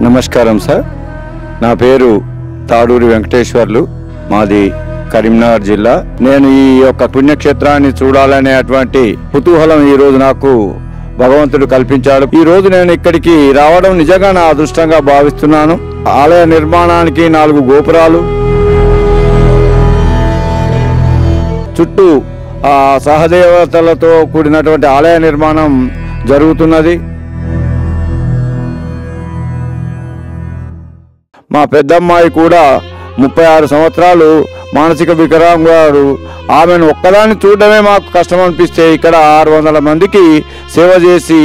నమస్కారం సార్. నా పేరు తాడూరి వెంకటేశ్వర్లు, మాది కరీంనగర్ జిల్లా. నేను ఈ యొక్క పుణ్యక్షేత్రాన్ని చూడాలనేటువంటి కుతూహలం ఈ రోజు నాకు భగవంతుడు కల్పించాడు. ఈ రోజు నేను ఇక్కడికి రావడం నిజంగా నా అదృష్టంగా భావిస్తున్నాను. ఆలయ నిర్మాణానికి 4 గోపురాలు, చుట్టూ సహదేవతలతో కూడినటువంటి ఆలయ నిర్మాణం జరుగుతున్నది. మా పెద్దమ్మాయి కూడా 36 సంవత్సరాలు మానసిక వికలాంగురాలు. ఆమెను ఒక్కదాన్ని చూడడమే మాకు కష్టం అనిపిస్తే ఇక్కడ 600 మందికి సేవ చేసి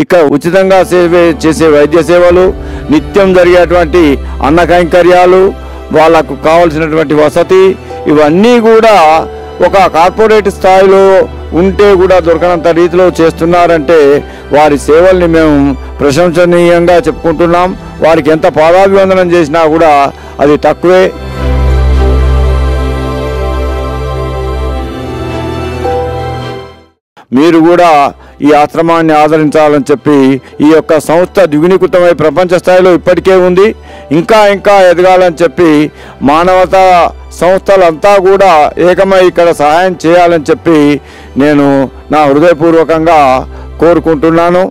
ఇక్కడ ఉచితంగా చేసే వైద్య సేవలు, నిత్యం జరిగేటువంటి అన్న కైంకర్యాలు, వాళ్ళకు కావలసినటువంటి వసతి, ఇవన్నీ కూడా ఒక కార్పొరేట్ స్థాయిలో ఉంటే కూడా దొరకనంత రీతిలో చేస్తున్నారంటే వారి సేవల్ని మేము ప్రశంసనీయంగా చెప్పుకుంటున్నాం. వారికి ఎంత పాదాభివందనం చేసినా కూడా అది తక్కువే. మీరు కూడా ఈ ఆశ్రమాన్ని ఆదరించాలని చెప్పి ఈ యొక్క సంస్థ ద్విగుణీకృతమై ప్రపంచ స్థాయిలో ఇప్పటికే ఉంది. ఇంకా ఎదగాలని చెప్పి మానవతా సంస్థలంతా కూడా ఏకమై ఇక్కడ సహాయం చేయాలని చెప్పి నేను నా హృదయపూర్వకంగా కోరుకుంటున్నాను.